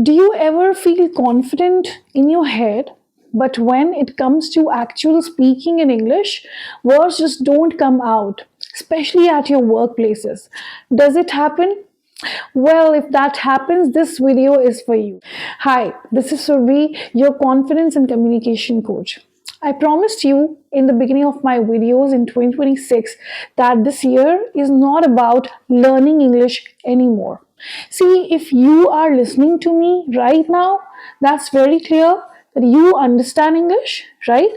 Do you ever feel confident in your head, but when it comes to actual speaking in English, words just don't come out, especially at your workplaces? Does it happen? Well, if that happens, this video is for you. Hi, this is Surbhi, your confidence and communication coach. I promised you in the beginning of my videos in 2026 that this year is not about learning English anymore. See, if you are listening to me right now, that's very clear that you understand English, right?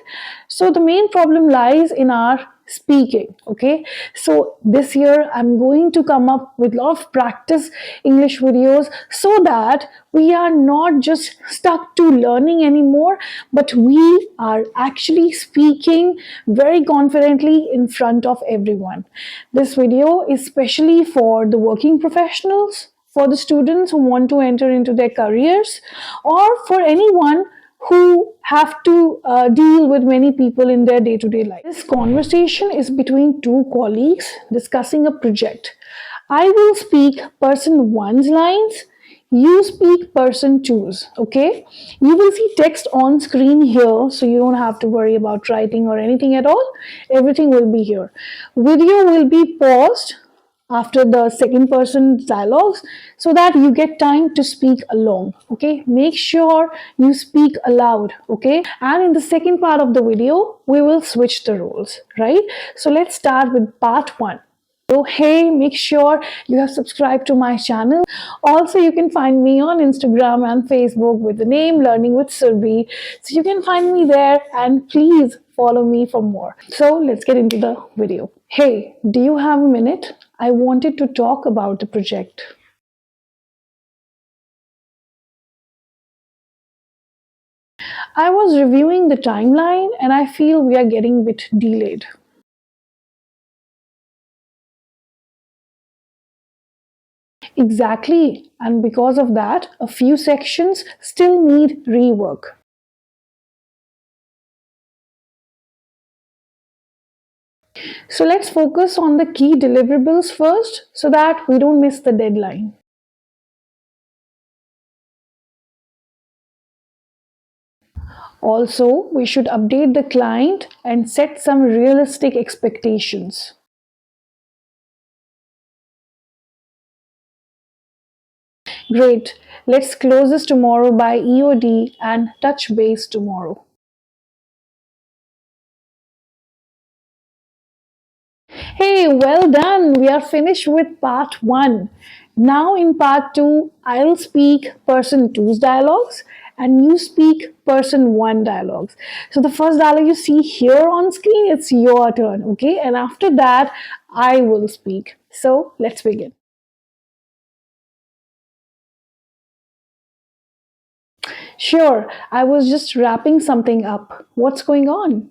So the main problem lies in our speaking. Okay, so this year I'm going to come up with a lot of practice English videos so that we are not just stuck to learning anymore, but we are actually speaking very confidently in front of everyone. This video is specially for the working professionals, for the students who want to enter into their careers, or for anyone who have to deal with many people in their day-to-day life. This conversation is between two colleagues discussing a project. I will speak person one's lines, you speak person two's. Okay, you will see text on screen here, so you don't have to worry about writing or anything at all. Everything will be here. Video will be paused after the second person dialogues so that you get time to speak along. Okay, make sure you speak aloud. Okay, and in the second part of the video we will switch the roles, right? So let's start with part one. So hey, make sure you have subscribed to my channel. Also, you can find me on Instagram and Facebook with the name Learning with Surbhi. So you can find me there and please follow me for more. So let's get into the video. Hey, do you have a minute? I wanted to talk about the project. I was reviewing the timeline and I feel we are getting a bit delayed. Exactly, and because of that, a few sections still need rework. So let's focus on the key deliverables first so that we don't miss the deadline. Also, we should update the client and set some realistic expectations. Great, let's close this tomorrow by EOD and touch base tomorrow. Hey, well done. We are finished with part one. Now, in part two, I'll speak person two's dialogues and you speak person one dialogues. So, the first dialogue you see here on screen, it's your turn, okay? And after that, I will speak. So, let's begin. Sure, I was just wrapping something up. What's going on?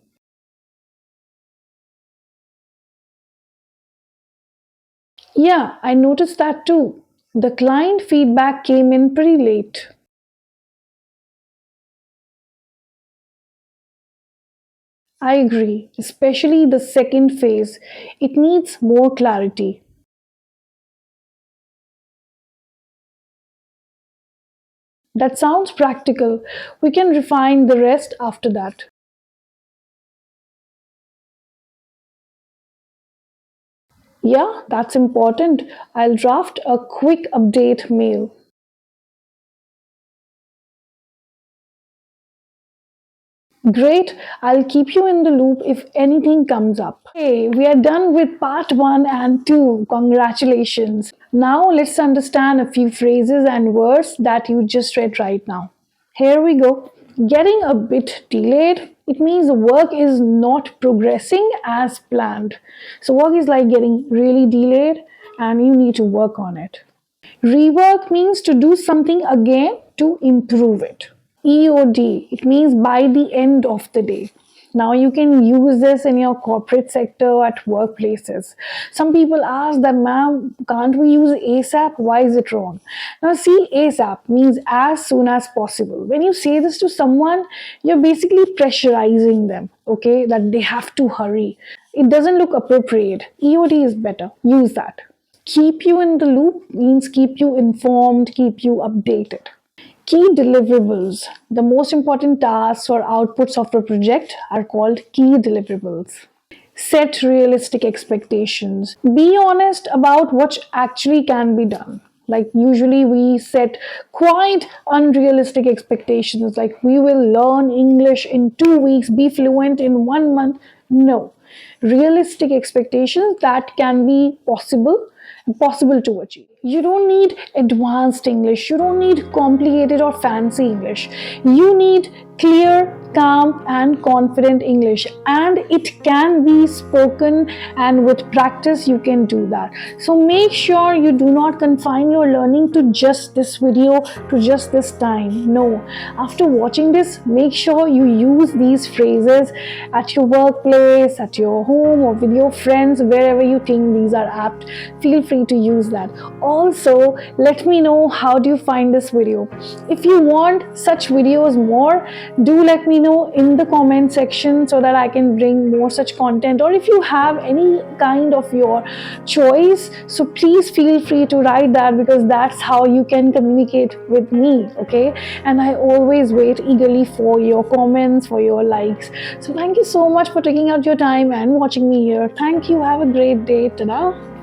Yeah, I noticed that too. The client feedback came in pretty late. I agree, especially the second phase. It needs more clarity. That sounds practical. We can refine the rest after that. Yeah, that's important. I'll draft a quick update mail. Great, I'll keep you in the loop if anything comes up. Hey, we are done with part 1 and 2. Congratulations. Now let's understand a few phrases and words that you just read right now. Here we go. Getting a bit delayed, it means the work is not progressing as planned. So, work is like getting really delayed and you need to work on it. Rework means to do something again to improve it. EOD, it means by the end of the day. Now you can use this in your corporate sector at workplaces. Some people ask that, ma'am, can't we use ASAP? Why is it wrong? Now see, ASAP means as soon as possible. When you say this to someone, you're basically pressurizing them, okay, that they have to hurry. It doesn't look appropriate. EOD is better. Use that. Keep you in the loop means keep you informed, keep you updated. Key deliverables, the most important tasks or outputs of a project, are called key deliverables. Set realistic expectations. Be honest about what actually can be done. Like, usually we set quite unrealistic expectations, like we will learn English in 2 weeks, be fluent in 1 month. No. Realistic expectations that can be possible to achieve. You don't need advanced English, you don't need complicated or fancy English. You need clear, calm, and confident English, and it can be spoken, and with practice, you can do that. So, make sure you do not confine your learning to just this video, to just this time. No, after watching this, make sure you use these phrases at your workplace, at your home, or with your friends, wherever you think these are apt. Feel free to use that. Also, let me know how do you find this video. If you want such videos more, do let me know in the comment section so that I can bring more such content. Or if you have any kind of your choice, so please feel free to write that, because that's how you can communicate with me, okay? And I always wait eagerly for your comments, for your likes. So thank you so much for taking out your time and watching me here. Thank you. Have a great day. Ta-da.